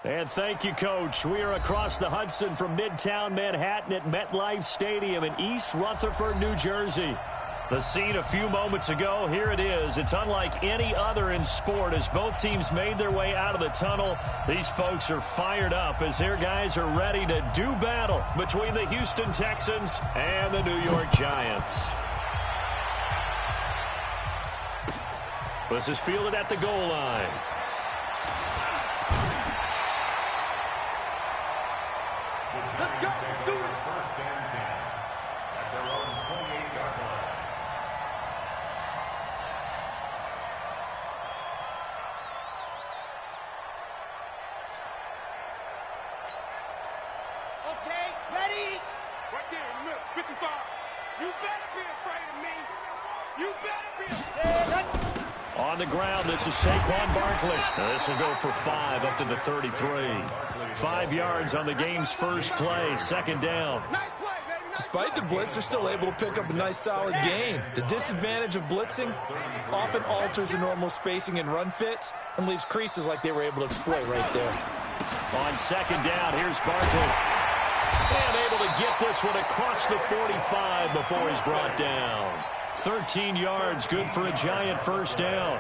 And thank you, Coach. We are across the Hudson from Midtown Manhattan at MetLife Stadium in East Rutherford, New Jersey. The scene a few moments ago, here it is. It's unlike any other in sport as both teams made their way out of the tunnel. These folks are fired up as their guys are ready to do battle between the Houston Texans and the New York Giants. This is fielded at the goal line. Let's go. Do it. First and 10 at their own 28-yard line. Okay, ready? Right there in the middle, 55. You better be afraid of me. You better be Set. On the ground, this is Saquon Barkley. This will go for 5 up to the 33. 5 yards on the game's first play, second down. nice play, baby. Despite the blitz, they're still able to pick up a nice, solid gain. The disadvantage of blitzing often alters the normal spacing and run fits and leaves creases like they were able to exploit right there. On second down, here's Barkley. And able to get this one across the 45 before he's brought down. 13 yards, good for a Giant first down.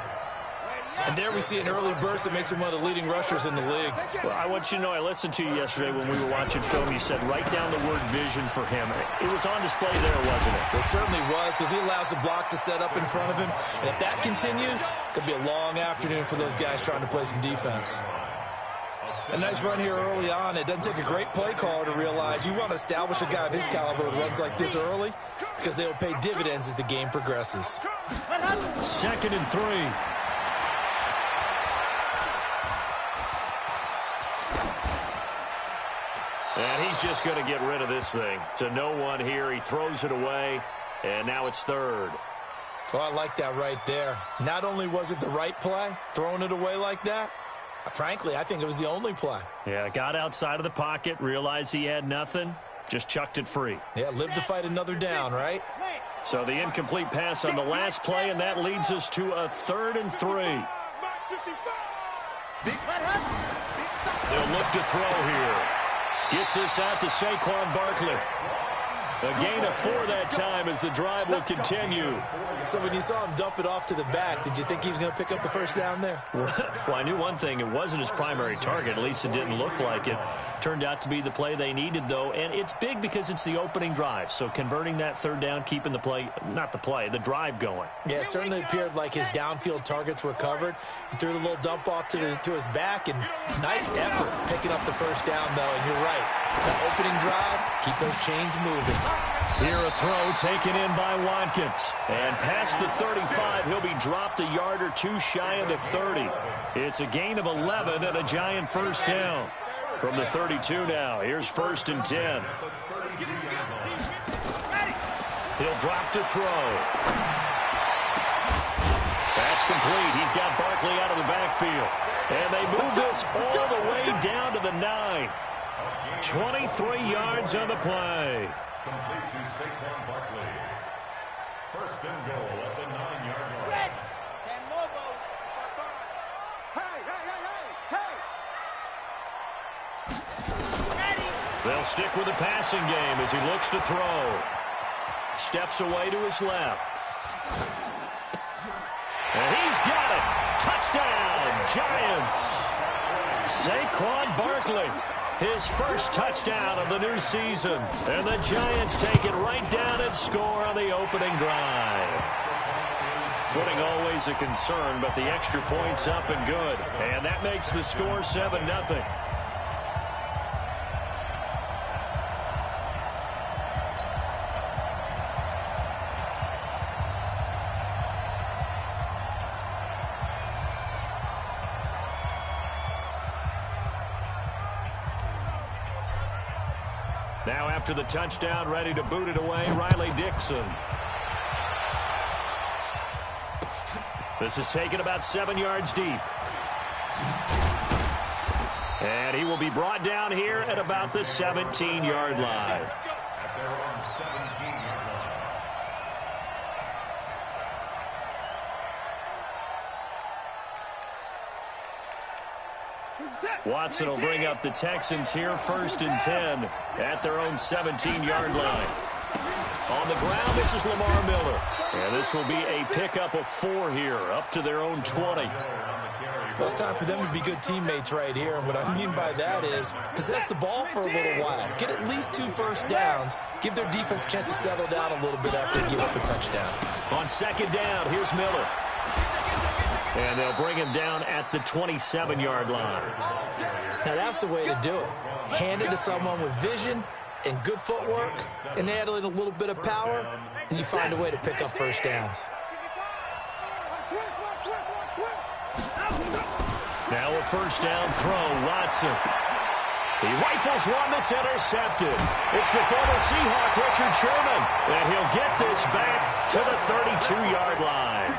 And there we see an early burst that makes him one of the leading rushers in the league. Well, I want you to know, I listened to you yesterday when we were watching film. You said write down the word vision for him. It was on display there, wasn't it? It certainly was, because he allows the blocks to set up in front of him. And if that continues, it'll be a long afternoon for those guys trying to play some defense. A nice run here early on. It doesn't take a great play caller to realize you want to establish a guy of his caliber with runs like this early, because they will pay dividends as the game progresses. Second and 3. And he's just going to get rid of this thing. To no one here. He throws it away, and now it's third. Oh, I like that right there. Not only was it the right play, throwing it away like that, frankly, I think it was the only play. Yeah, got outside of the pocket, realized he had nothing, just chucked it free. Yeah, live to fight another down, right? So the incomplete pass on the last play, and that leads us to a 3rd and 3. They'll look to throw here. Gets this out to Saquon Barkley. A gain of 4 that time as the drive will continue. So when you saw him dump it off to the back, did you think he was going to pick up the first down there? Well, I knew one thing. It wasn't his primary target. At least it didn't look like it. Turned out to be the play they needed, though. And it's big because it's the opening drive. So converting that 3rd down, keeping the play, not the play, the drive going. Yeah, it certainly appeared like his downfield targets were covered. He threw the little dump off to his back, and nice effort picking up the first down, though. And you're right. That opening drive, keep those chains moving. Here a throw taken in by Watkins. And past the 35, he'll be dropped a yard or 2 shy of the 30. It's a gain of 11 and a Giant first down. From the 32 now, here's 1st and 10. He'll drop to throw. That's complete. He's got Barkley out of the backfield. And they move this all the way down to the 9. 23 yards on the play. Complete to Saquon Barkley. First and goal at the 9-yard line. Red. 10 Lobo. Hey, hey, hey, hey, hey. Ready. They'll stick with the passing game as he looks to throw. Steps away to his left. And he's got it. Touchdown, Giants. Saquon Barkley. His first touchdown of the new season. And the Giants take it right down and score on the opening drive. Footing always a concern, but the extra point's up and good. And that makes the score 7-0. Now after the touchdown, ready to boot it away, Riley Dixon. This is taken about 7 yards deep. And he will be brought down here at about the 17-yard line. At their own 17-yard line. Watson will bring up the Texans here, 1st and 10 at their own 17-yard line. On the ground, this is Lamar Miller. And this will be a pickup of 4 here, up to their own 20. Well, it's time for them to be good teammates right here. And what I mean by that is possess the ball for a little while. Get at least 2 first downs. Give their defense a chance to settle down a little bit after they give up a touchdown. On 2nd down, here's Miller. And they'll bring him down at the 27-yard line. Now, that's the way to do it. Hand it to someone with vision and good footwork, and add in a little bit of power, and you find a way to pick up first downs. Now a 1st down throw, Watson. He rifles one that's intercepted. It's the former Seahawk, Richard Sherman, and he'll get this back to the 32-yard line.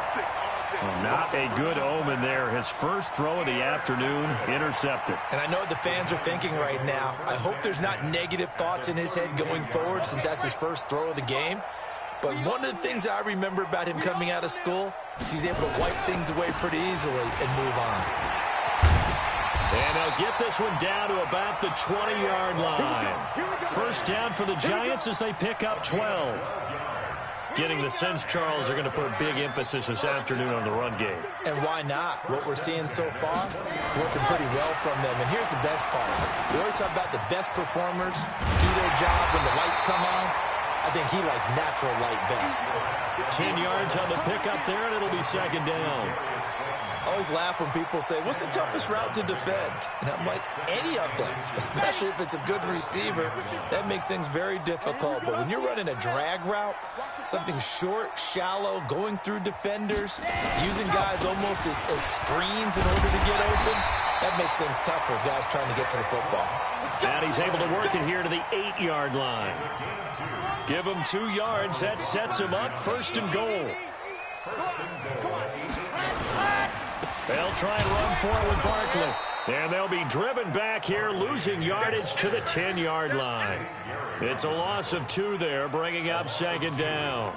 Well, not a good omen there. His first throw of the afternoon, intercepted. And I know what the fans are thinking right now. I hope there's not negative thoughts in his head going forward since that's his first throw of the game. But one of the things I remember about him coming out of school is he's able to wipe things away pretty easily and move on. And they'll get this one down to about the 20-yard line. 1st down for the Giants as they pick up 12. Getting the sense, Charles, they're going to put a big emphasis this afternoon on the run game. And why not? What we're seeing so far, working pretty well from them. And here's the best part. We always talk about the best performers do their job when the lights come on. I think he likes natural light best. 10 yards on the pickup there, and it'll be 2nd down. I always laugh when people say, what's the toughest route to defend? And I'm like, any of them, especially if it's a good receiver. That makes things very difficult. But when you're running a drag route, something short, shallow, going through defenders, using guys almost as screens in order to get open, that makes things tough for guys trying to get to the football. And he's able to work it here to the 8-yard line. Give him 2 yards. That sets him up 1st and goal. They'll try and run for it with Barkley. And they'll be driven back here, losing yardage to the 10-yard line. It's a loss of 2 there, bringing up 2nd down.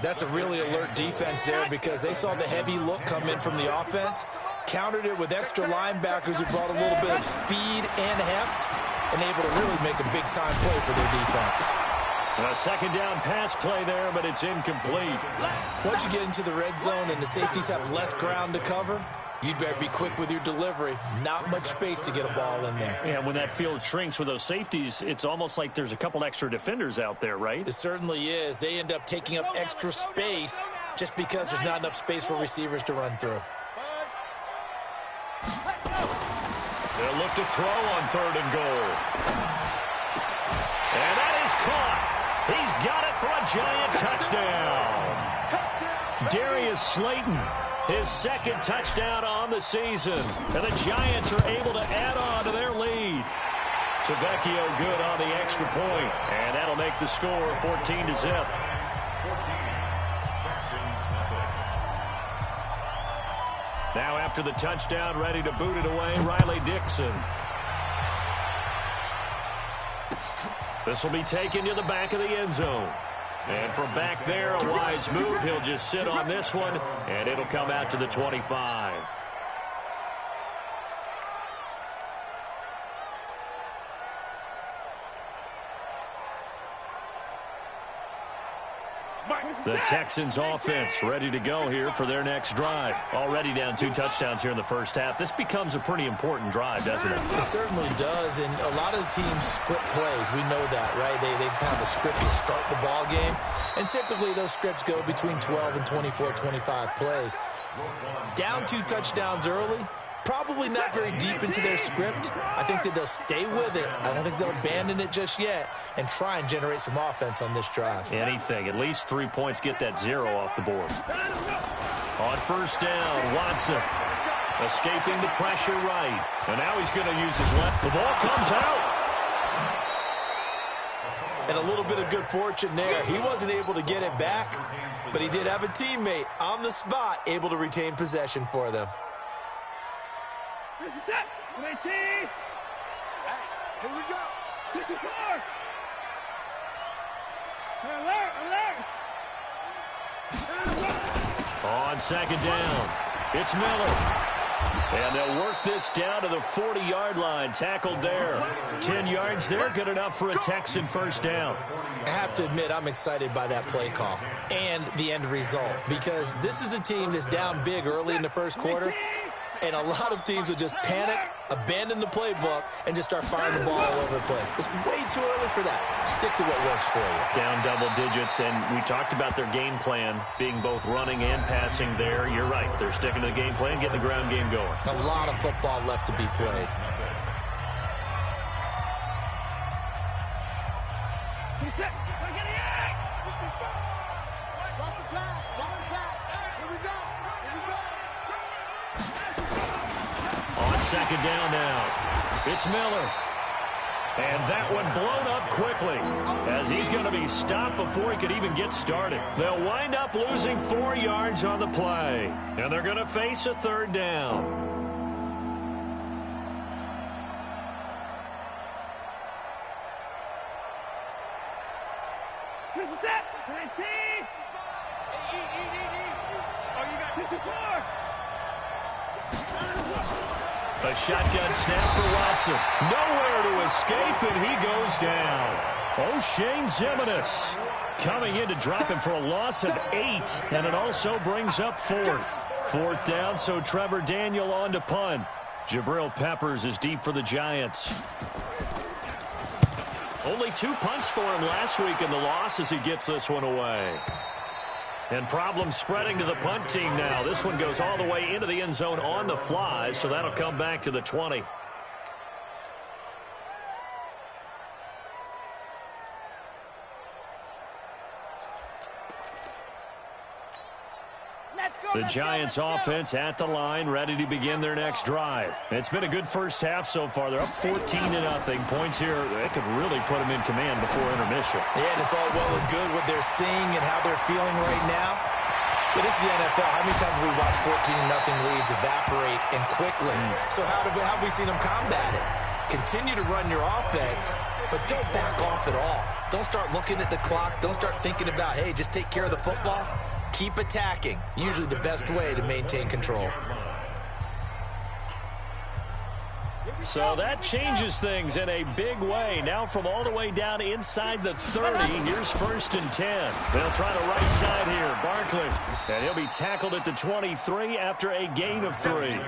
That's a really alert defense there because they saw the heavy look come in from the offense, countered it with extra linebackers who brought a little bit of speed and heft, and able to really make a big-time play for their defense. A 2nd down pass play there, but it's incomplete. Once you get into the red zone and the safeties have less ground to cover, you'd better be quick with your delivery. Not much space to get a ball in there. Yeah, when that field shrinks with those safeties, it's almost like there's a couple extra defenders out there, right? It certainly is. They end up taking up extra space just because there's not enough space for receivers to run through. They'll look to throw on 3rd and goal. And that is caught. He's got it for a Giant touchdown. Darius Slayton, his 2nd touchdown on the season. And the Giants are able to add on to their lead. Tavecchio good on the extra point. And that'll make the score 14-0. Now after the touchdown, ready to boot it away, Riley Dixon. This will be taken to the back of the end zone. And from back there, a wise move. He'll just sit on this one, and it'll come out to the 25. The Texans offense ready to go here for their next drive. Already down 2 touchdowns here in the first half. This becomes a pretty important drive, doesn't it? It certainly does, and a lot of the teams script plays. We know that, right? They have a script to start the ball game, and typically those scripts go between 12 and 24, 25 plays. Down 2 touchdowns early, probably not very deep into their script. I think that they'll stay with it. I don't think they'll abandon it just yet and try and generate some offense on this drive. Anything. At least 3 points. Get that 0 off the board. On 1st down, Watson escaping the pressure right. And now he's going to use his left. The ball comes out. And a little bit of good fortune there. He wasn't able to get it back, but he did have a teammate on the spot able to retain possession for them. This is it. 18. Hey, here we go. 54. Alert, alert. On 2nd down, it's Miller. And they'll work this down to the 40-yard line. Tackled there. 10 yards there, good enough for a Texan first down. I have to admit, I'm excited by that play call and the end result, because this is a team that's down big early in the first quarter, and a lot of teams will just panic, abandon the playbook, and just start firing the ball all over the place. It's way too early for that. Stick to what works for you. Down double digits, and we talked about their game plan being both running and passing there. You're right. They're sticking to the game plan, getting the ground game going. A lot of football left to be played. On second down now, it's Miller. And that one blown up quickly as he's going to be stopped before he could even get started. They'll wind up losing 4 yards on the play, and they're going to face a third down. This is it. 19. Oh, you got 54. A shotgun snap for Watson. Nowhere to escape, and he goes down. O'Shane Zimenez coming in to drop him for a loss of 8, and it also brings up 4th. 4th down, so Trevor Daniel on to punt. Jabril Peppers is deep for the Giants. Only 2 punts for him last week in the loss as he gets this one away. And problems spreading to the punt team now. This one goes all the way into the end zone on the fly, so that'll come back to the 20. The Giants offense at the line, ready to begin their next drive. It's been a good first half so far. They're up 14-0. Points here, they could really put them in command before intermission. Yeah, and it's all well and good what they're seeing and how they're feeling right now. But this is the NFL. How many times have we watched 14-0 leads evaporate and quickly? So how have we seen them combat it? Continue to run your offense, but don't back off at all. Don't start looking at the clock. Don't start thinking about, hey, just take care of the football. Keep attacking. Usually the best way to maintain control. So that changes things in a big way. Now from all the way down inside the 30, here's 1st and 10. They'll try the right side here. Barkley. And he'll be tackled at the 23 after a gain of 3.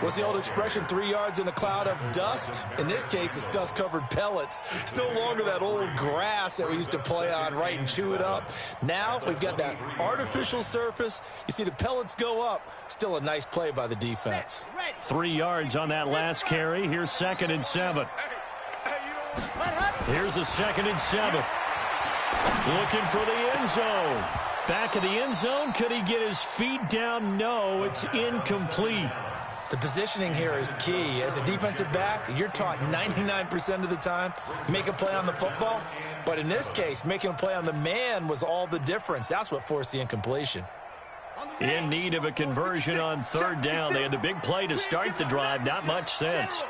What's the old expression, 3 yards in a cloud of dust? In this case, it's dust-covered pellets. It's no longer that old grass that we used to play on, right, and chew it up. Now we've got that artificial surface. You see the pellets go up. Still a nice play by the defense. 3 yards on that last carry. Here's 2nd and 7. Here's a 2nd and 7. Looking for the end zone. Back of the end zone. Could he get his feet down? No, it's incomplete. The positioning here is key. As a defensive back, you're taught 99% of the time, make a play on the football. But in this case, making a play on the man was all the difference. That's what forced the incompletion. In need of a conversion on 3rd down. They had the big play to start the drive. Not much sense.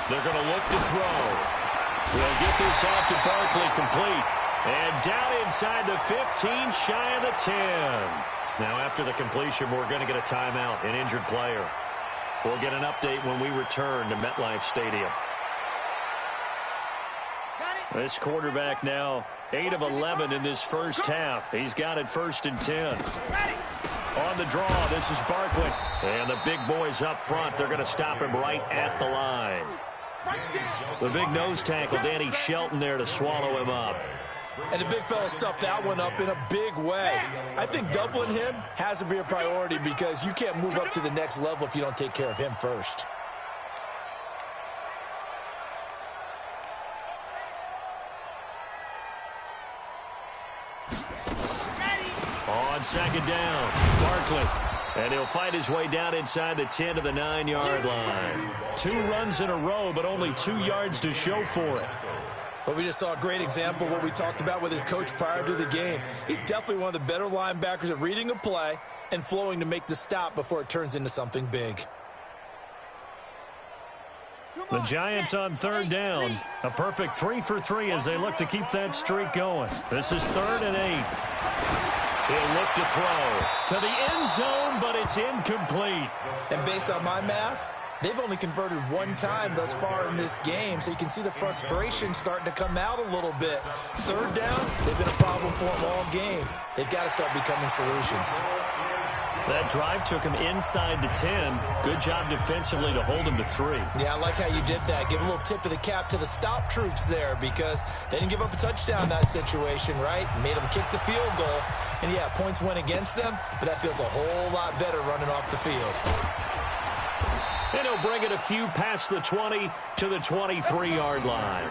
They're going to look to throw. They'll get this off to Barkley, complete. And down inside the 15, shy of the 10. Now after the completion, we're going to get a timeout, an injured player. We'll get an update when we return to MetLife Stadium. This quarterback now 8 of 11 in this first half. He's got it 1st and 10. On the draw, this is Barkley. And the big boys up front, they're going to stop him right at the line. The big nose tackle, Danny Shelton, there to swallow him up. And the big fella stuffed that one up in a big way. I think doubling him has to be a priority because you can't move up to the next level if you don't take care of him first. On 2nd down, Barkley. And he'll fight his way down inside the 10 to the 9-yard line. 2 runs in a row, but only 2 yards to show for it. But we just saw a great example of what we talked about with his coach prior to the game. He's definitely one of the better linebackers at reading a play and flowing to make the stop before it turns into something big. The Giants on third down. A perfect 3 for 3 as they look to keep that streak going. This is 3rd and 8. He'll look to throw to the end zone, but it's incomplete. And based on my math, they've only converted one time thus far in this game, so you can see the frustration starting to come out a little bit. Third downs, they've been a problem for them all game. They've got to start becoming solutions. That drive took him inside the 10. Good job defensively to hold him to 3. Yeah, I like how you did that. Give a little tip of the cap to the stop troops there because they didn't give up a touchdown in that situation, right? Made them kick the field goal. And, yeah, points went against them, but that feels a whole lot better running off the field. And he'll bring it a few past the 20 to the 23-yard line.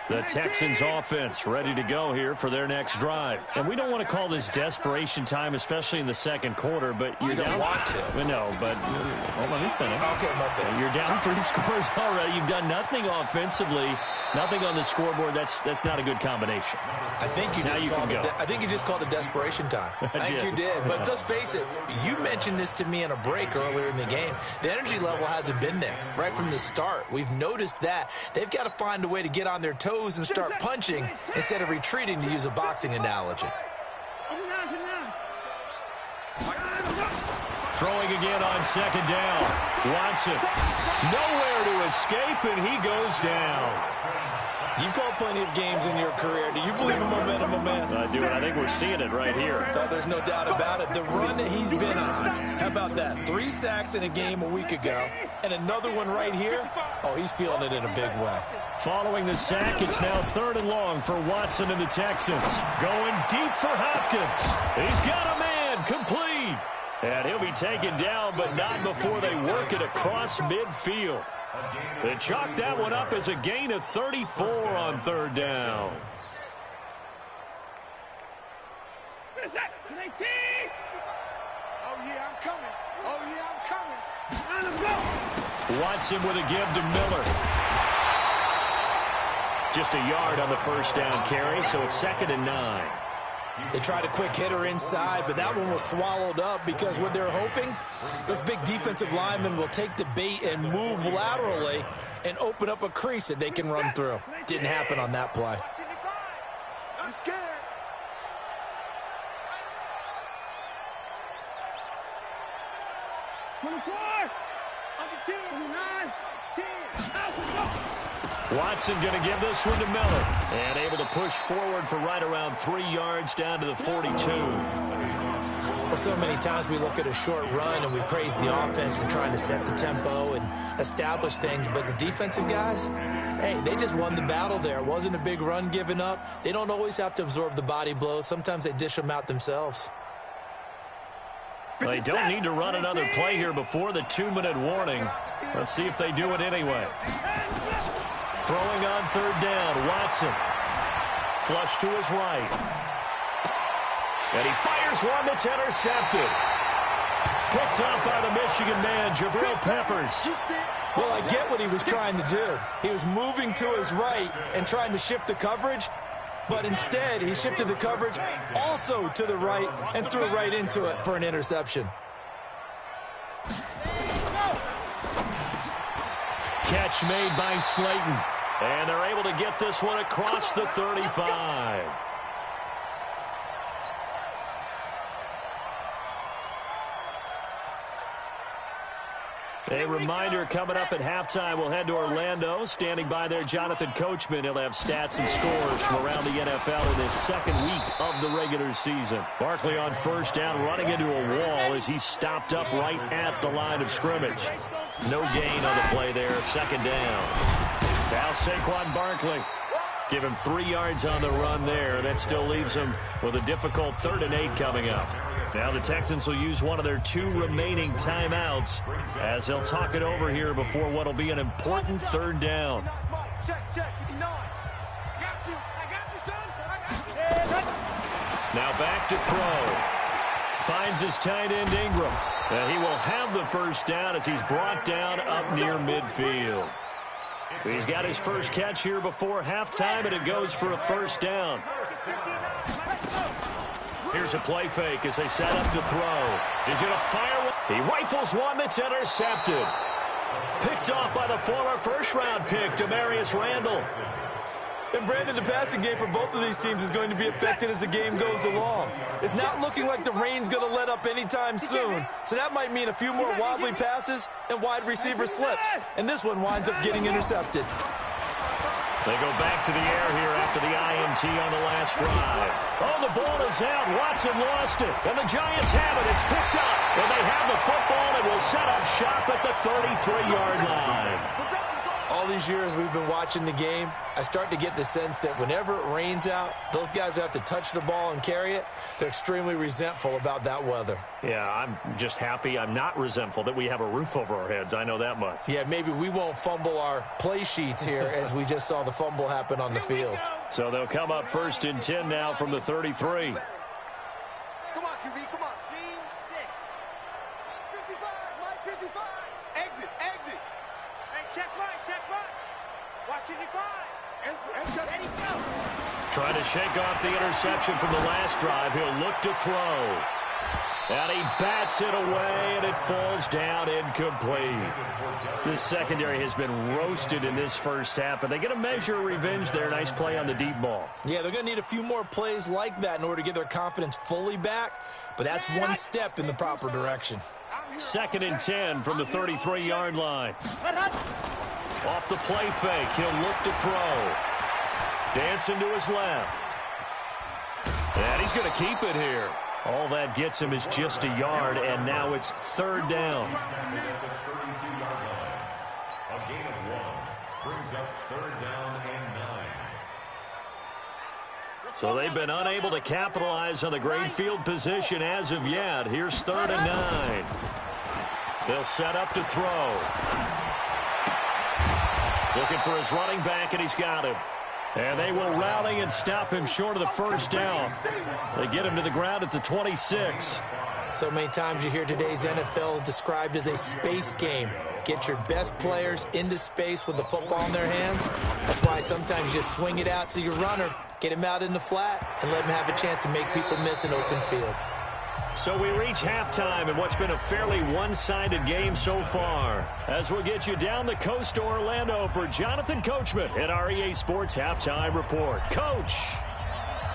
The Texans offense ready to go here for their next drive. And we don't want to call this desperation time, especially in the second quarter, but you're down. You don't want to. No, but well, let me finish. Okay, my bad. You're down 3 scores already. You've done nothing offensively, nothing on the scoreboard. That's not a good combination. I think you just called it desperation time. I think you did. But let's face it, you mentioned this to me in a break earlier in the game. The energy level hasn't been there right from the start. We've noticed that. They've got to find a way to get on their toes and start punching instead of retreating, to use a boxing analogy. Throwing again on second down. Watson nowhere to escape, and he goes down. You've called plenty of games in your career. Do you believe in momentum, my man? I do, and I think we're seeing it right here. No, there's no doubt about it. The run that he's been on, how about that? 3 sacks in a game a week ago, and another one right here. Oh, he's feeling it in a big way. Following the sack, it's now 3rd and long for Watson and the Texans. Going deep for Hopkins. He's got a man, complete. And he'll be taken down, but not before they work it across midfield. They chalk that one up as a gain of 34 on 3rd down. Oh, yeah, I'm coming. Oh, yeah, I'm coming. Watson with a give to Miller. Just a yard on the first down carry, so it's 2nd and 9. They tried a quick hitter inside, but that one was swallowed up because what they're hoping, those big defensive linemen will take the bait and move laterally and open up a crease that they can run through. Didn't happen on that play. I'm scared. Watson going to give this one to Miller. And able to push forward for right around 3 yards down to the 42. Well, so many times we look at a short run and we praise the offense for trying to set the tempo and establish things. But the defensive guys, hey, they just won the battle there. It wasn't a big run given up. They don't always have to absorb the body blows. Sometimes they dish them out themselves. They don't need to run another play here before the 2-minute warning. Let's see if they do it anyway. Throwing on 3rd down, Watson. Flush to his right. And he fires one that's intercepted. Picked up by the Michigan man, Jabril Peppers. Well, I get what he was trying to do. He was moving to his right and trying to shift the coverage, but instead he shifted the coverage also to the right and threw right into it for an interception. Catch made by Slayton. And they're able to get this one across the 35. A reminder coming up at halftime, we'll head to Orlando. Standing by there, Jonathan Coachman. He'll have stats and scores from around the NFL in this second week of the regular season. Barkley on first down, running into a wall as he stopped up right at the line of scrimmage. No gain on the play there, 2nd down. Now Saquon Barkley. Give him 3 yards on the run there. That still leaves him with a difficult 3rd and 8 coming up. Now the Texans will use one of their 2 remaining timeouts as they'll talk it over here before what will be an important 3rd down. Now back to throw. Finds his tight end Ingram. And he will have the first down as he's brought down up near midfield. He's got his first catch here before halftime, and it goes for a first down. Here's a play fake as they set up to throw. He's going to fire. He rifles one that's intercepted. Picked off by the former first-round pick, Demarius Randall. And Brandon, the passing game for both of these teams is going to be affected as the game goes along. It's not looking like the rain's going to let up anytime soon, so that might mean a few more wobbly passes and wide receiver slips. And this one winds up getting intercepted. They go back to the air here after the INT on the last drive. Oh, the ball is out. Watson lost it. And the Giants have it. It's picked up. And they have the football and will set up shop at the 33-yard line. All these years we've been watching the game, I start to get the sense that whenever it rains out, those guys who have to touch the ball and carry it, they're extremely resentful about that weather. Yeah, I'm just happy I'm not resentful that we have a roof over our heads. I know that much. Yeah, maybe we won't fumble our play sheets here as we just saw the fumble happen on the field. So they'll come up 1st and 10 now from the 33. Come on, QB, come on. Seam 6. 55, my 55. Exit. Hey, check right. Watch it, Ready, go. Trying to shake off the interception from the last drive. He'll look to throw. And he bats it away, and it falls down incomplete. This secondary has been roasted in this first half, but they get a measure of revenge there. Nice play on the deep ball. Yeah, they're going to need a few more plays like that in order to get their confidence fully back, but that's one step in the proper direction. 2nd and 10 from the 33-yard line. Off the play fake, he'll look to throw. Dancing to his left. And he's going to keep it here. All that gets him is just a yard, and now it's 3rd down. A gain of 1 brings up 3rd down and 9. So they've been unable to capitalize on the great field position as of yet. Here's 3rd and 9. They'll set up to throw. Looking for his running back, and he's got him. And they will rally and stop him short of the first down. They get him to the ground at the 26. So many times you hear today's NFL described as a space game. Get your best players into space with the football in their hands. That's why sometimes you just swing it out to your runner, get him out in the flat, and let him have a chance to make people miss an open field. So we reach halftime in what's been a fairly one-sided game so far. As we'll get you down the coast to Orlando for Jonathan Coachman at our EA Sports Halftime Report. Coach!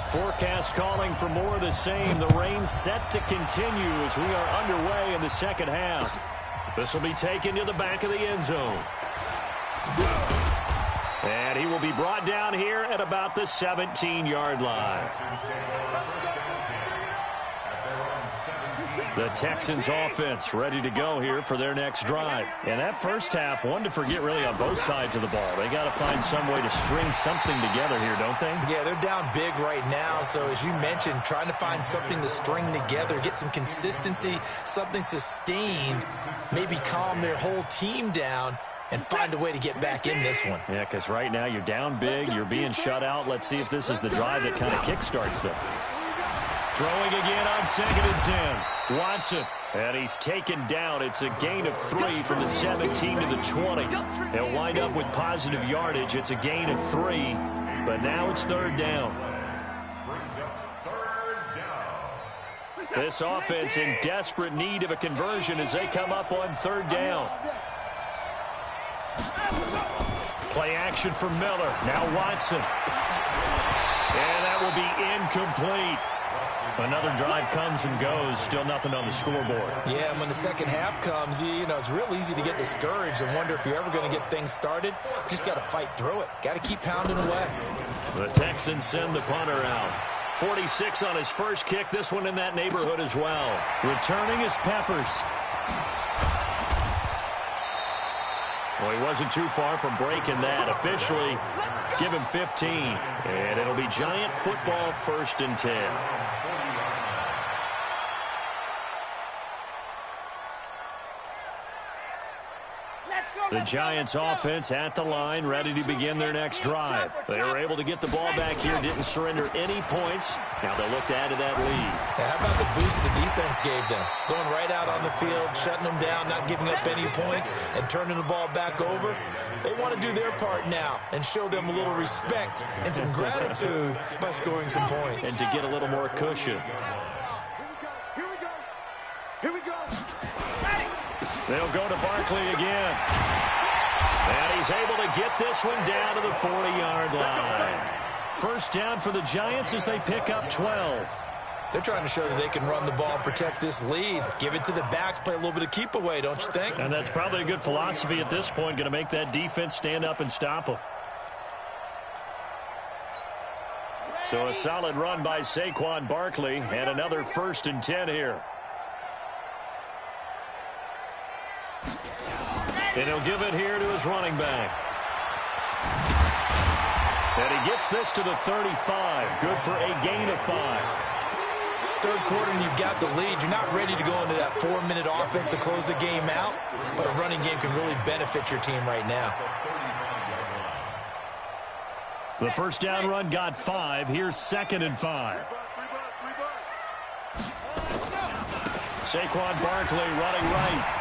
Forecast calling for more of the same. The rain set to continue as we are underway in the second half. This will be taken to the back of the end zone. And he will be brought down here at about the 17-yard line. The Texans offense ready to go here for their next drive. And that first half, one to forget really on both sides of the ball. They got to find some way to string something together here, don't they? Yeah, they're down big right now. So as you mentioned, trying to find something to string together, get some consistency, something sustained, maybe calm their whole team down and find a way to get back in this one. Yeah, because right now you're down big, you're being shut out. Let's see if this is the drive that kind of kickstarts them. Throwing again on 2nd and 10. Watson. And he's taken down. It's a gain of 3 from the 17 to the 20. He'll wind up with positive yardage. It's a gain of 3. But now it's 3rd down. This offense in desperate need of a conversion as they come up on 3rd down. Play action for Miller. Now Watson. And that will be incomplete. Another drive comes and goes. Still nothing on the scoreboard. Yeah, and when the second half comes, you know, it's real easy to get discouraged and wonder if you're ever going to get things started. You just got to fight through it. Got to keep pounding away. The Texans send the punter out. 46 on his first kick. This one in that neighborhood as well. Returning is Peppers. Well, he wasn't too far from breaking that. Officially, give him 15. And it'll be Giant football 1st and 10. The Giants offense at the line, ready to begin their next drive. They were able to get the ball back here, didn't surrender any points. Now they'll look to add to that lead. Yeah, how about the boost the defense gave them? Going right out on the field, shutting them down, not giving up any points, and turning the ball back over. They want to do their part now and show them a little respect and some gratitude by scoring some points. And to get a little more cushion. Here we go. Here we go. They'll go to Barkley again. And he's able to get this one down to the 40-yard line. First down for the Giants as they pick up 12. They're trying to show that they can run the ball and protect this lead. Give it to the backs, play a little bit of keep away, don't you think? And that's probably a good philosophy at this point, going to make that defense stand up and stop them. So a solid run by Saquon Barkley and another 1st and 10 here. And he'll give it here to his running back. And he gets this to the 35. Good for a gain of 5. Third quarter and you've got the lead. You're not ready to go into that 4-minute offense to close the game out, but a running game can really benefit your team right now. The first down run got 5. Here's 2nd and 5. Saquon Barkley running right.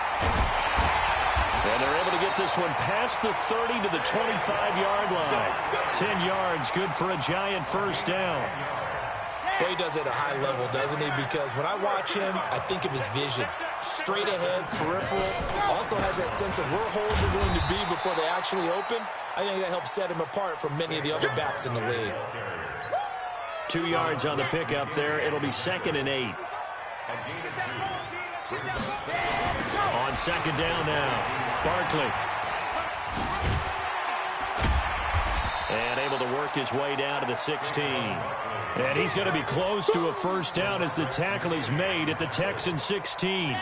And they're able to get this one past the 30 to the 25-yard line. 10 yards, good for a Giant first down. But he does it at a high level, doesn't he? Because when I watch him, I think of his vision. Straight ahead, peripheral. Also has that sense of where holes are going to be before they actually open. I think that helps set him apart from many of the other backs in the league. 2 yards on the pickup there. It'll be 2nd and 8. On 2nd down now, Barkley. And able to work his way down to the 16. And he's going to be close to a first down as the tackle is made at the Texans 16.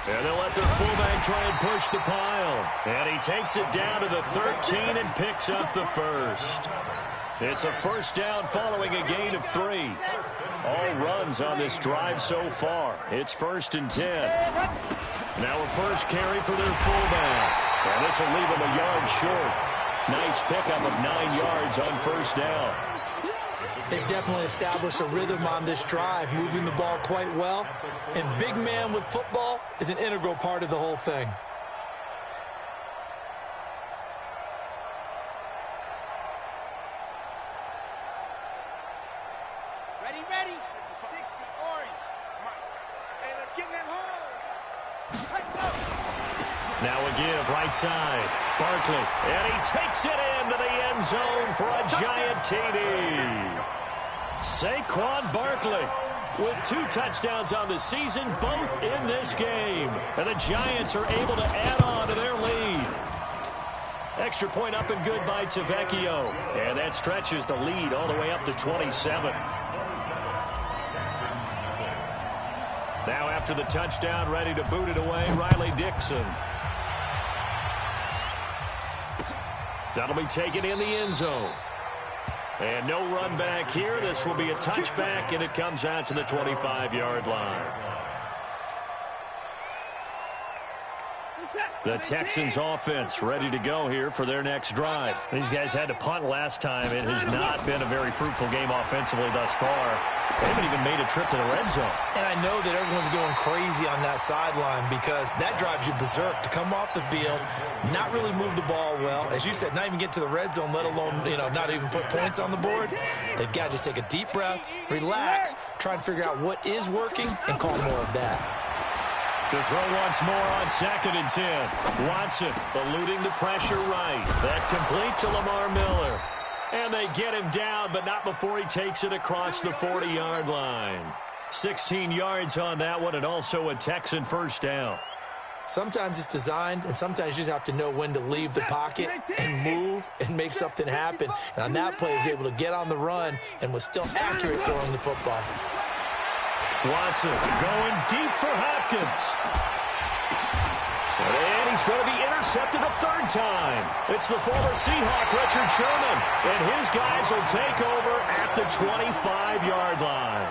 And they'll let their fullback try and push the pile. And he takes it down to the 13 and picks up the first. It's a first down following a gain of 3. All runs on this drive so far. It's 1st and 10. Now a first carry for their fullback. And this will leave him a yard short. Nice pickup of 9 yards on first down. They've definitely established a rhythm on this drive, moving the ball quite well. And big man with football is an integral part of the whole thing. Ready. 60, orange. Hey, let's get in that hole. Let's go. Now a give, right side. Barkley, and he takes it into the end zone for a Giant TD. Saquon Barkley with 2 touchdowns on the season, both in this game. And the Giants are able to add on to their lead. Extra point up and good by Tavecchio. And that stretches the lead all the way up to 27. Now after the touchdown, ready to boot it away, Riley Dixon. That'll be taken in the end zone. And no run back here. This will be a touchback, and it comes out to the 25-yard line. The Texans offense ready to go here for their next drive. These guys had to punt last time. It has not been a very fruitful game offensively thus far. They haven't even made a trip to the red zone. And I know that everyone's going crazy on that sideline because that drives you berserk to come off the field, not really move the ball well. As you said, not even get to the red zone, let alone, not even put points on the board. They've got to just take a deep breath, relax, try and figure out what is working, and call more of that. To throw once more on 2nd and 10. Watson eluding the pressure right. That complete to Lamar Miller. And they get him down, but not before he takes it across the 40-yard line. 16 yards on that one, and also a Texan first down. Sometimes it's designed, and sometimes you just have to know when to leave the pocket and move and make something happen. And on that play, he was able to get on the run and was still accurate throwing the football. Watson going deep for Hopkins. And he's going to be intercepted a 3rd time. It's the former Seahawk, Richard Sherman. And his guys will take over at the 25-yard line.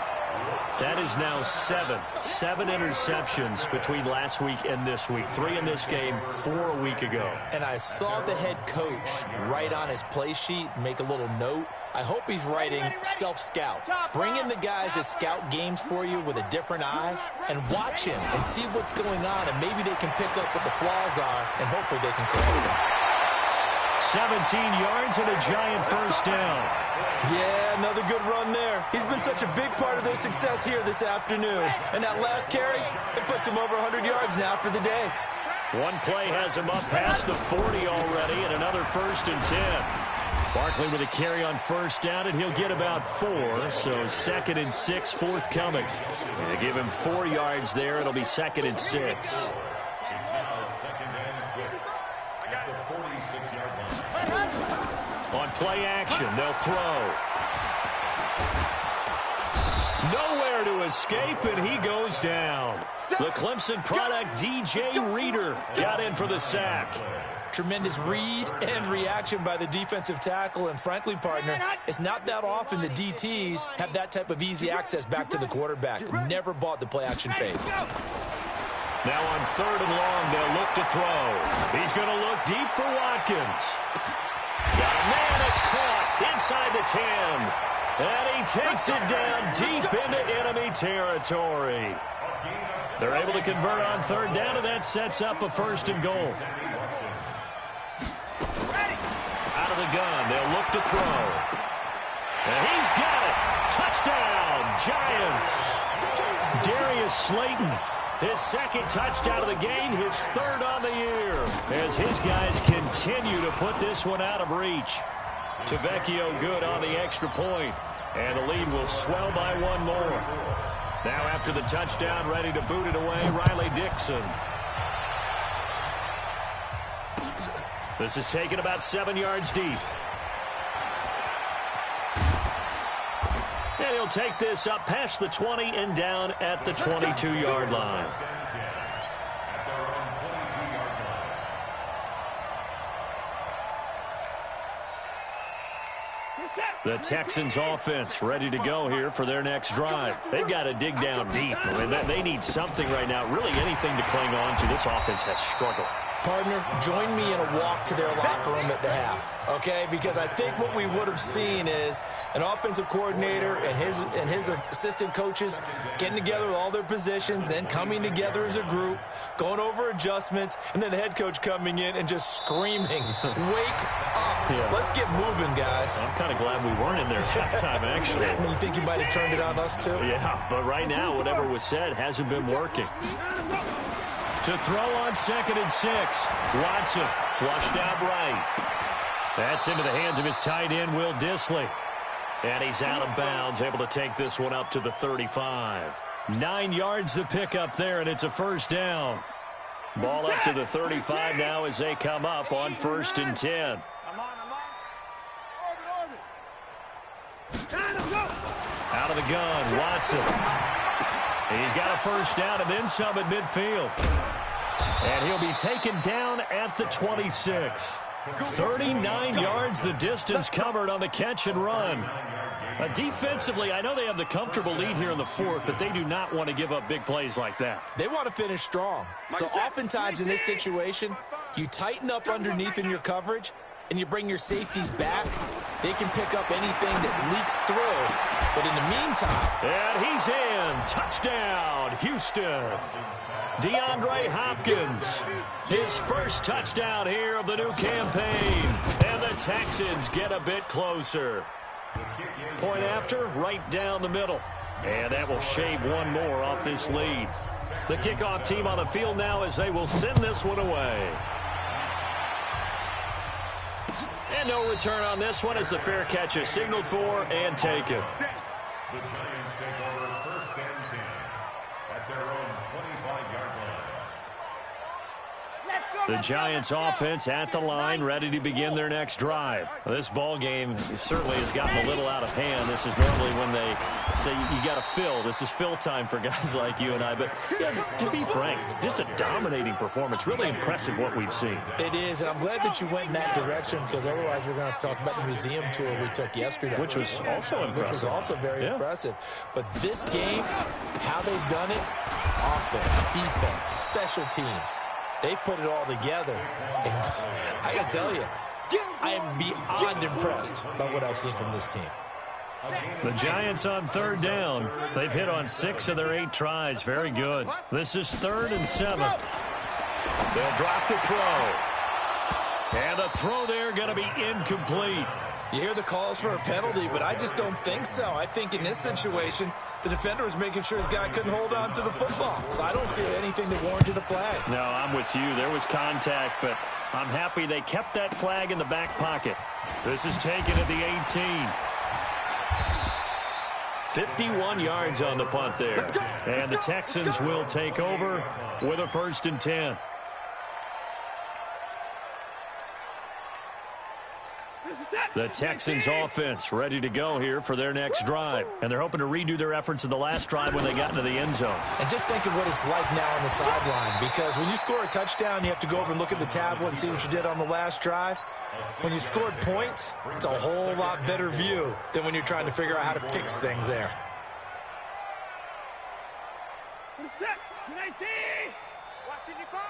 That is now 7 interceptions between last week and this week. 3 in this game, 4 a week ago. And I saw the head coach write on his play sheet, make a little note. I hope he's writing self-scout. Bring in the guys that scout games for you with a different eye and watch him and see what's going on, and maybe they can pick up what the flaws are, and hopefully they can correct them. 17 yards and a giant first down. Yeah, another good run there. He's been such a big part of their success here this afternoon. And that last carry, it puts him over 100 yards now for the day. One play has him up past the 40 already, and another 1st and 10. Barkley with a carry on first down, and he'll get about 4, so 2nd and 6 forthcoming. They give him 4 yards there. It'll be 2nd and 6. On play action, they'll throw. Nowhere to escape, and he goes down. The Clemson product, DJ Reader, got in for the sack. Tremendous read and reaction by the defensive tackle, and frankly, partner, it's not that often the DTs have that type of easy access back to the quarterback. Never bought the play action fake. Now on 3rd and long, they'll look to throw. He's going to look deep for Watkins. Got a man, it's caught inside the 10. And he takes it down deep into enemy territory. They're able to convert on 3rd down, and that sets up a 1st and goal. Out of the gun, they'll look to throw. And he's got it. Touchdown, Giants. Darius Slayton, his 2nd touchdown of the game, his 3rd on the year, as his guys continue to put this one out of reach. Tavecchio good on the extra point, and the lead will swell by 1 more. Now after the touchdown, ready to boot it away, Riley Dixon. This is taken about 7 yards deep. And he'll take this up past the 20 and down at the 22-yard line. The Texans offense ready to go here for their next drive. They've got to dig down deep. I mean, they need something right now, really anything to cling on to. This offense has struggled. Partner, join me in a walk to their locker room at the half, okay? Because I think what we would have seen is an offensive coordinator and his assistant coaches getting together with all their positions, then coming together as a group, going over adjustments, and then the head coach coming in and just screaming, "Wake up! Yeah. Let's get moving, guys." I'm kind of glad we weren't in there at halftime, actually. You think you might have turned it on us, too? Yeah, but right now, whatever was said hasn't been working. To throw on 2nd and 6. Watson flushed out right. That's into the hands of his tight end, Will Dissly. And he's out of bounds, able to take this one up to the 35. 9 yards to pick up there, and it's a 1st down. Ball up to the 35 now as they come up on 1st and 10. Out of the gun, Watson. He's got a 1st down and then some at midfield. And he'll be taken down at the 26. 39 yards the distance covered on the catch and run. Defensively, I know they have the comfortable lead here in the 4th, but they do not want to give up big plays like that. They want to finish strong. So oftentimes in this situation, you tighten up underneath in your coverage, and you bring your safeties back. They can pick up anything that leaks through. But in the meantime... And he's in. Touchdown, Houston. DeAndre Hopkins, his 1st touchdown here of the new campaign. And the Texans get a bit closer. Point after, right down the middle. And that will shave 1 more off this lead. The kickoff team on the field now as they will send this one away. And no return on this one as the fair catch is signaled for and taken. The Giants take over 1st and 10 at their own 25-yard line. Let's go! The Giants offense at the line, ready to begin their next drive. This ball game certainly has gotten a little out of hand. This is normally when they say you got to fill. This is fill time for guys like you and I. But yeah, to be frank, just a dominating performance. Really impressive what we've seen. It is, and I'm glad that you went in that direction because otherwise we're going to have to talk about the museum tour we took yesterday. Which was also impressive. Which was also very impressive. But this game, how they've done it, offense, defense, special teams, they put it all together. And I got to tell you, I am beyond impressed by what I've seen from this team. The Giants on third down. They've hit on 6 of their 8 tries. Very good. This is 3rd and 7. They'll drop the throw. And the throw there going to be incomplete. You hear the calls for a penalty, but I just don't think so. I think in this situation, the defender was making sure his guy couldn't hold on to the football. So I don't see anything that warranted a flag. No, I'm with you. There was contact, but I'm happy they kept that flag in the back pocket. This is taken at the 18. 51 yards on the punt there. And the Texans will take over with a 1st and 10. The Texans offense ready to go here for their next drive. And they're hoping to redo their efforts in the last drive when they got into the end zone. And just think of what it's like now on the sideline. Because when you score a touchdown, you have to go over and look at the tablet and see what you did on the last drive. When you scored points, it's a whole lot better view than when you're trying to figure out how to fix things there. Set, 19. Watching you 5.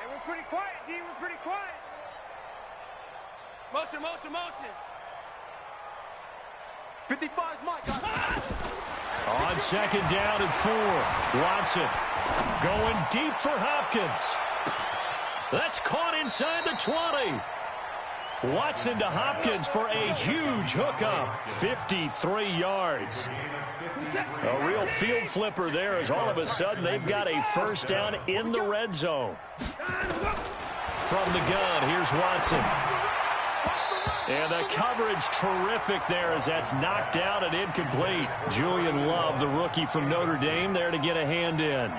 And we're pretty quiet, D. We're pretty quiet. Motion, motion, motion. 55 is my guy. On 2nd down and 4. Watson going deep for Hopkins. That's caught inside the 20. Watson to Hopkins for a huge hookup. 53 yards. A real field flipper there as all of a sudden they've got a 1st down in the red zone. From the gun, here's Watson. And the coverage terrific there as that's knocked out and incomplete. Julian Love, the rookie from Notre Dame, there to get a hand in.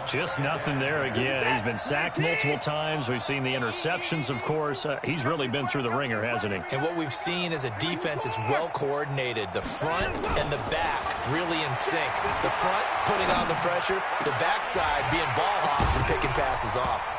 Just nothing there again. He's been sacked multiple times. We've seen the interceptions, of course. He's really been through the ringer, hasn't he? And what we've seen is a defense that's well coordinated. The front and the back really in sync. The front putting on the pressure. The backside being ball hawks and picking passes off.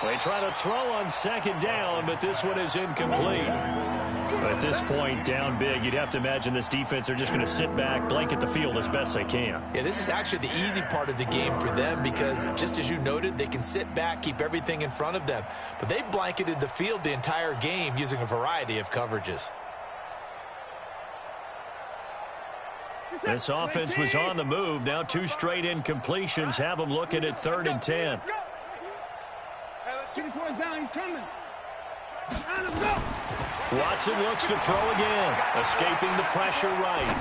They try to throw on 2nd down, but this one is incomplete. At this point, down big, you'd have to imagine this defense are just going to sit back, blanket the field as best they can. Yeah, this is actually the easy part of the game for them because, just as you noted, they can sit back, keep everything in front of them. But they've blanketed the field the entire game using a variety of coverages. This offense was on the move. Now 2 straight incompletions have them looking at 3rd and 10. Get his boys down, he's coming. Down him, go. Watson looks to throw again, escaping the pressure right.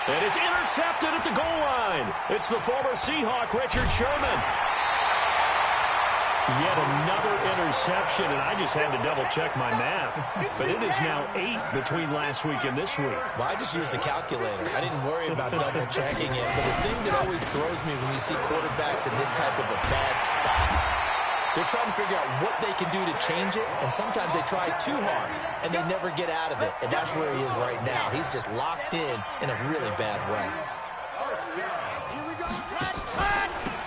And it's intercepted at the goal line. It's the former Seahawk, Richard Sherman. Yet another interception, and I just had to double-check my math. But it is now 8 between last week and this week. Well, I just used a calculator. I didn't worry about double-checking it. But the thing that always throws me when you see quarterbacks in this type of a bad spot, they're trying to figure out what they can do to change it, and sometimes they try too hard, and they never get out of it. And that's where he is right now. He's just locked in a really bad way.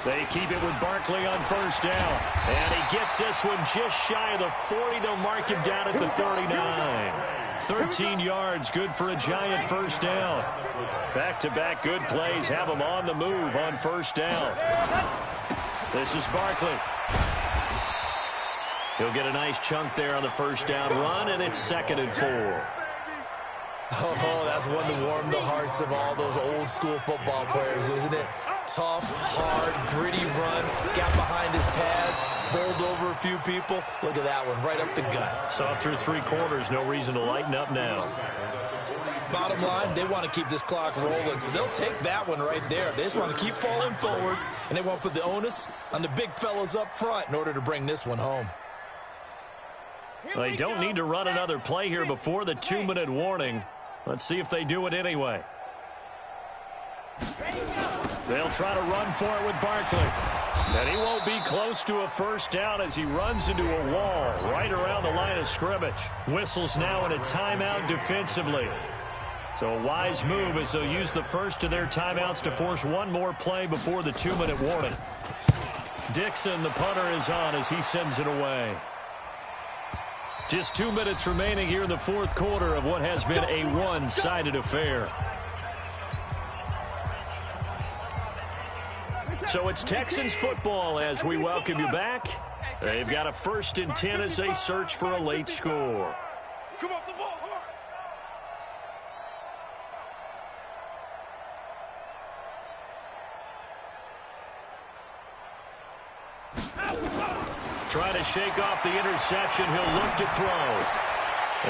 They keep it with Barkley on 1st down. And he gets this one just shy of the 40. They'll mark him down at the 39. 13 yards, good for a Giant 1st down. Back-to-back good plays have him on the move on 1st down. This is Barkley. He'll get a nice chunk there on the 1st down run, and it's 2nd and 4. Oh, that's one to warm the hearts of all those old-school football players, isn't it? Tough, hard, gritty run, got behind his pads, bowled over a few people. Look at that one, right up the gut. Saw through 3 quarters, no reason to lighten up now. Bottom line, they want to keep this clock rolling, so they'll take that one right there. They just want to keep falling forward, and they want to put the onus on the big fellas up front in order to bring this one home. They don't need to run another play here before the 2-minute warning. Let's see if they do it anyway. They'll try to run for it with Barkley. And he won't be close to a first down as he runs into a wall right around the line of scrimmage. Whistles now in a timeout defensively. So a wise move as they'll use the first of their timeouts to force one more play before the 2-minute warning. Dixon, the punter, is on as he sends it away. Just 2 minutes remaining here in the fourth quarter of what has been a one-sided affair. So it's Texans football as we welcome you back. They've got a 1st and 10 as they search for a late score. Come off the ball, hard. Trying to shake off the interception. He'll look to throw.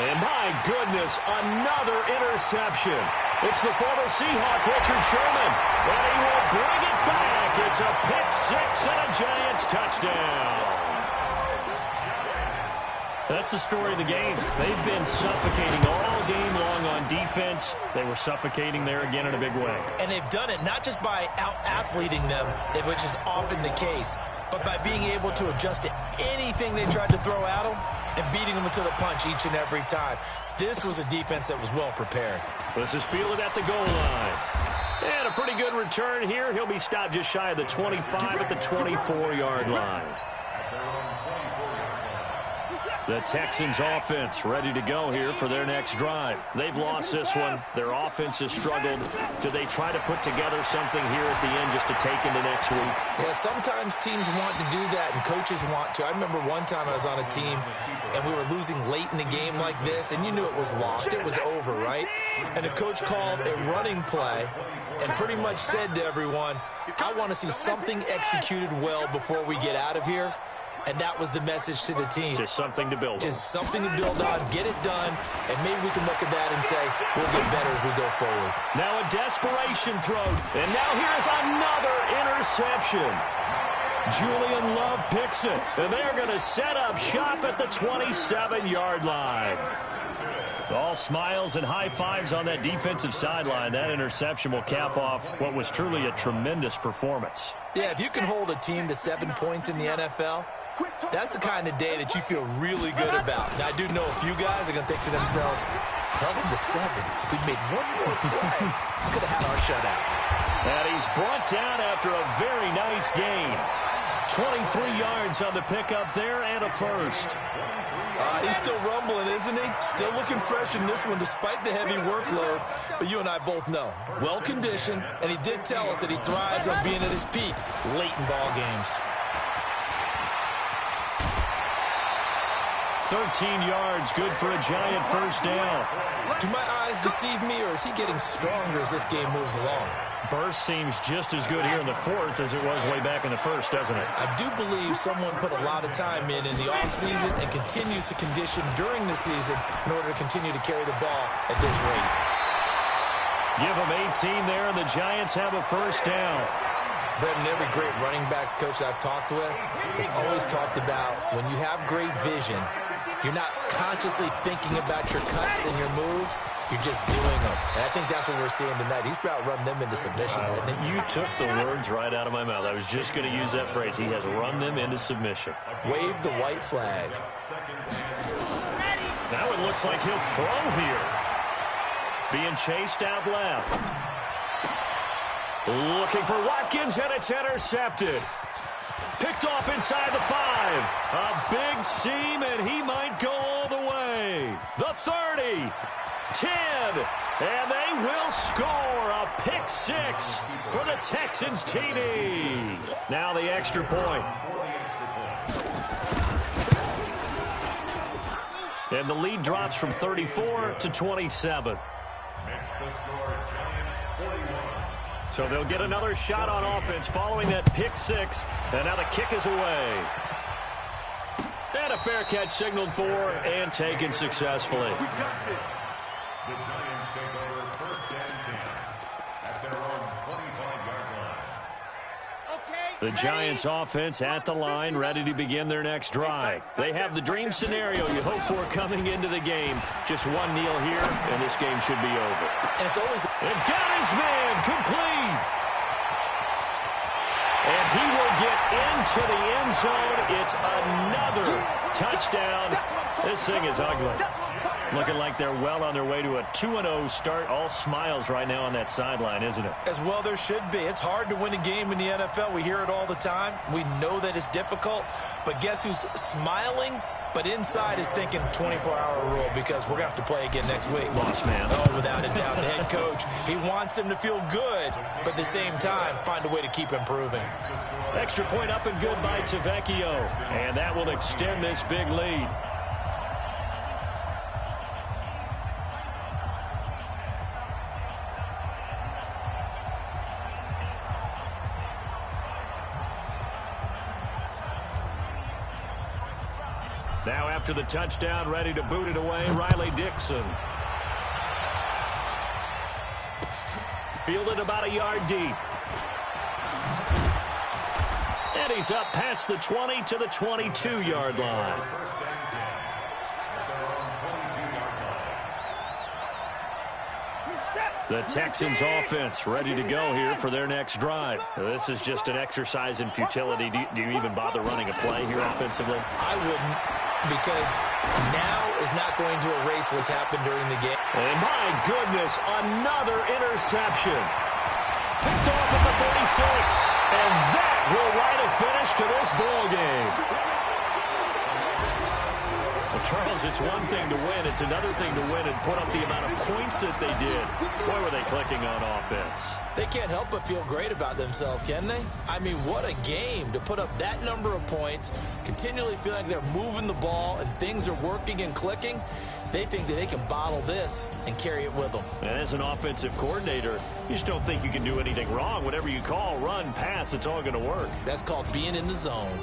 And my goodness, another interception. It's the former Seahawk, Richard Sherman. And he will bring it back. It's a pick-6 and a Giants touchdown. That's the story of the game. They've been suffocating all game long on defense. They were suffocating there again in a big way. And they've done it not just by out-athleting them, which is often the case, but by being able to adjust to anything they tried to throw at them and beating them to the punch each and every time. This was a defense that was well prepared. This is fielded at the goal line. And a pretty good return here. He'll be stopped just shy of the 25 at the 24-yard line. The Texans offense ready to go here for their next drive. They've lost this one. Their offense has struggled. Do they try to put together something here at the end just to take into next week? Yeah, sometimes teams want to do that and coaches want to. I remember one time I was on a team and we were losing late in the game like this, and you knew it was lost. It was over, right? And the coach called a running play and pretty much said to everyone, I want to see something executed well before we get out of here. And that was the message to the team. Just something to build on. Just something to build on, get it done, and maybe we can look at that and say, we'll get better as we go forward. Now a desperation throw, and now here's another interception. Julian Love picks it, and they're going to set up shop at the 27-yard line. All smiles and high fives on that defensive sideline. That interception will cap off what was truly a tremendous performance. Yeah, if you can hold a team to 7 points in the NFL, that's the kind of day that you feel really good about. Now, I do know a few guys are going to think to themselves, held them to 7. If we'd made one more play, we could have had our shutout. And he's brought down after a very nice gain. 23 yards on the pickup there and a first. He's still rumbling, isn't he? Still looking fresh in this one despite the heavy workload. But you and I both know, well-conditioned, and he did tell us that he thrives on being at his peak late in ball games. 13 yards, good for a Giant first down. Do my eyes deceive me, or is he getting stronger as this game moves along? Burst seems just as good here in the fourth as it was way back in the first, doesn't it? I do believe someone put a lot of time in the offseason and continues to condition during the season in order to continue to carry the ball at this rate. Give them 18 there, and the Giants have a first down. Brendan, every great running backs coach I've talked with has always talked about when you have great vision, you're not consciously thinking about your cuts and your moves. You're just doing them. And I think that's what we're seeing tonight. He's about run them into submission, hasn't he? You took the words right out of my mouth. I was just going to use that phrase. He has run them into submission. Wave the white flag. Now it looks like he'll throw here. Being chased out left. Looking for Watkins, and it's intercepted. Picked off inside the 5. A big seam, and he might go all the way. The 30, 10, and they will score a pick 6 for the Texans TD. Now the extra point. And the lead drops from 34 to 27. So they'll get another shot on offense following that pick 6. And now the kick is away. And a fair catch signaled for and taken successfully. The Giants take over 1st and 10 at their own 25-yard line. The Giants offense at the line, ready to begin their next drive. They have the dream scenario you hope for coming into the game. Just one kneel here, and this game should be over. And it's always... And got his man complete. And he will get into the end zone. It's another touchdown. This thing is ugly. Looking like they're well on their way to a 2-0 start. All smiles right now on that sideline, isn't it? As well there should be. It's hard to win a game in the NFL. We hear it all the time. We know that it's difficult. But guess who's smiling? But inside is thinking 24-hour rule because we're going to have to play again next week. Boss man. Oh, without a doubt. The head coach, he wants them to feel good, but at the same time, find a way to keep improving. Extra point up and good by Tavecchio. And that will extend this big lead. Now after the touchdown, ready to boot it away, Riley Dixon. Fielded about a yard deep. And he's up past the 20 to the 22-yard line. The Texans offense ready to go here for their next drive. This is just an exercise in futility. Do you even bother running a play here offensively? I wouldn't, because now is not going to erase what's happened during the game. And my goodness, another interception. Picked off at the 36. And that will write a finish to this ball game. Well, Charles, it's one thing to win. It's another thing to win and put up the amount of points that they did. Boy, were they clicking on offense. They can't help but feel great about themselves, can they? I mean, what a game to put up that number of points, continually feel like they're moving the ball and things are working and clicking. They think that they can bottle this and carry it with them. And as an offensive coordinator, you just don't think you can do anything wrong. Whatever you call, run, pass, it's all going to work. That's called being in the zone.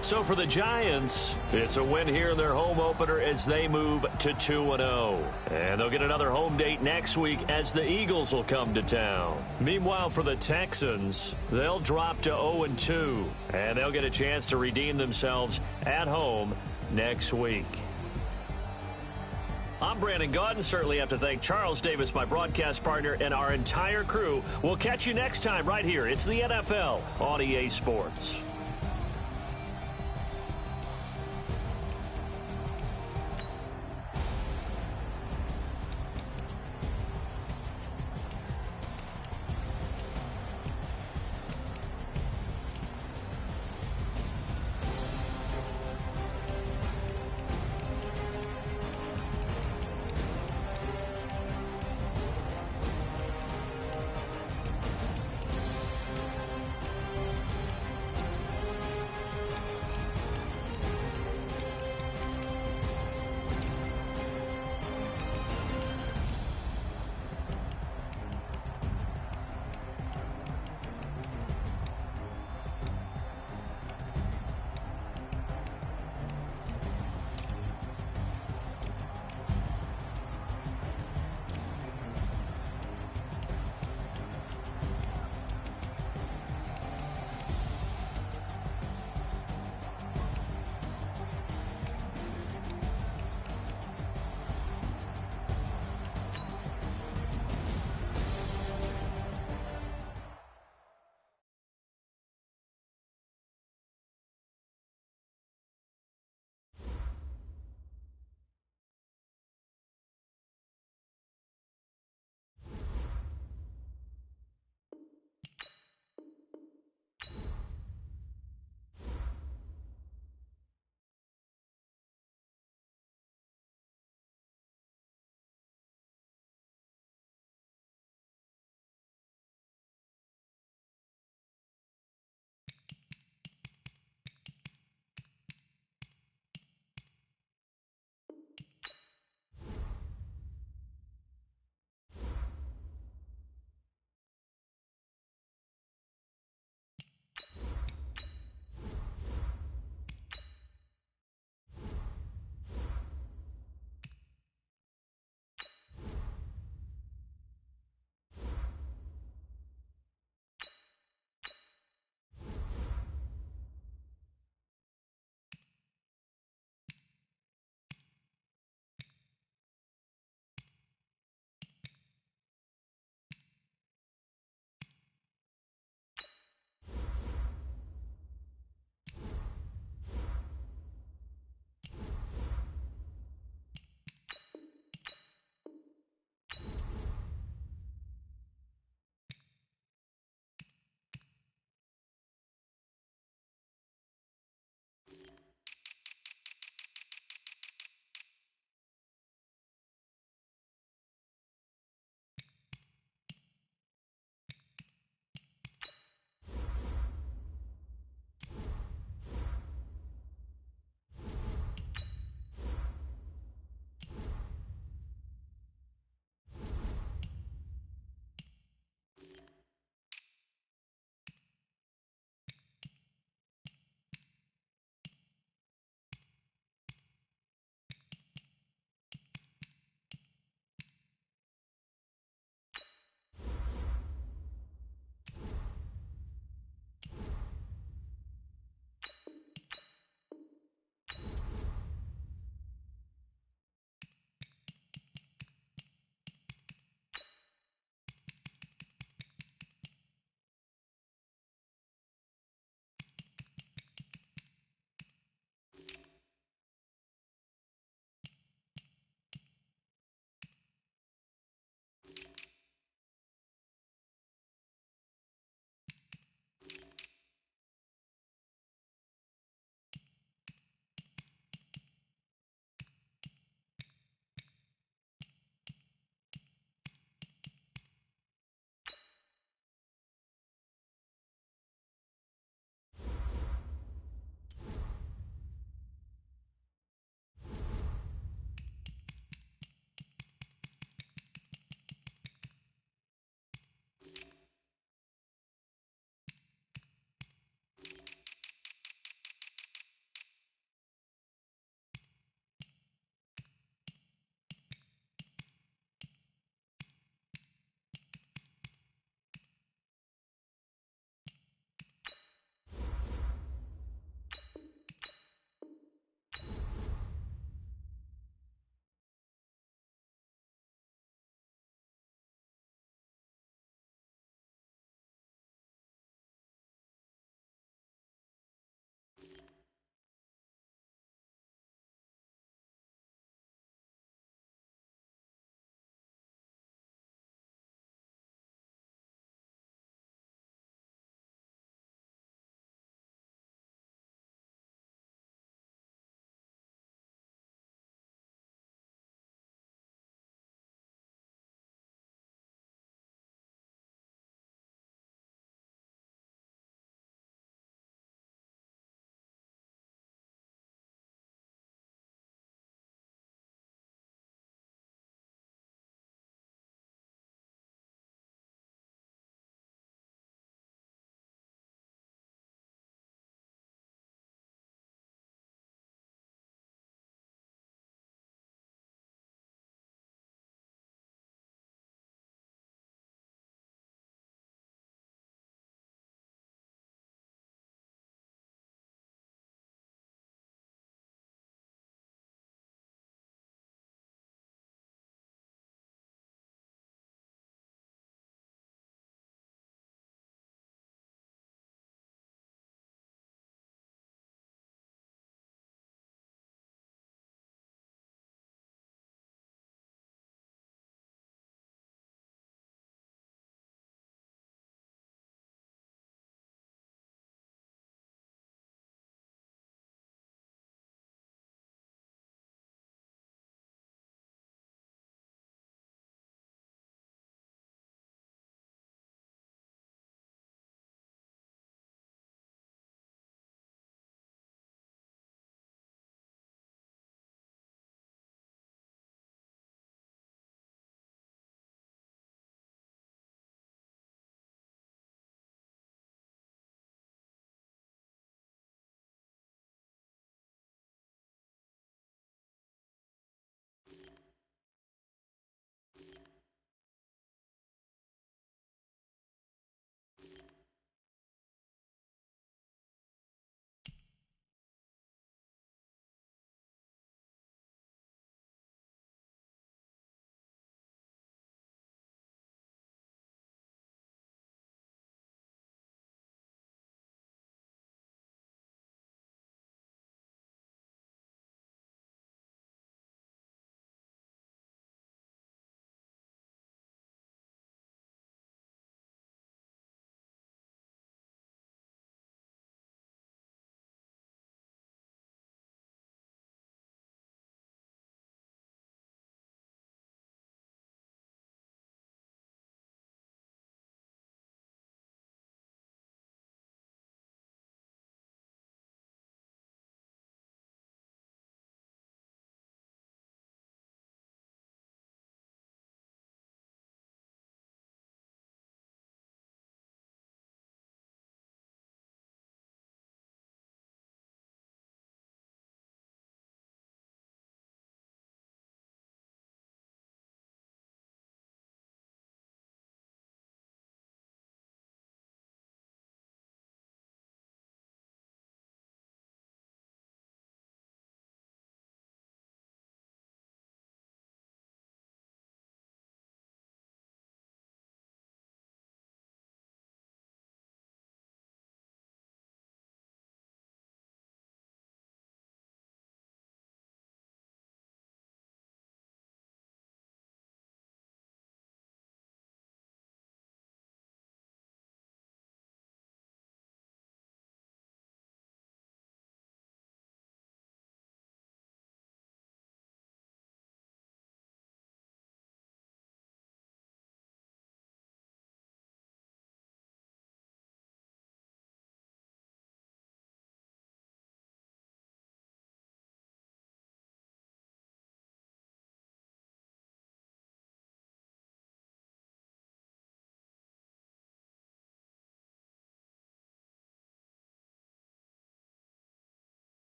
So for the Giants, it's a win here in their home opener as they move to 2-0. And they'll get another home date next week as the Eagles will come to town. Meanwhile, for the Texans, they'll drop to 0-2. And they'll get a chance to redeem themselves at home next week. I'm Brandon Gaudin. Certainly have to thank Charles Davis, my broadcast partner, and our entire crew. We'll catch you next time right here. It's the NFL on EA Sports.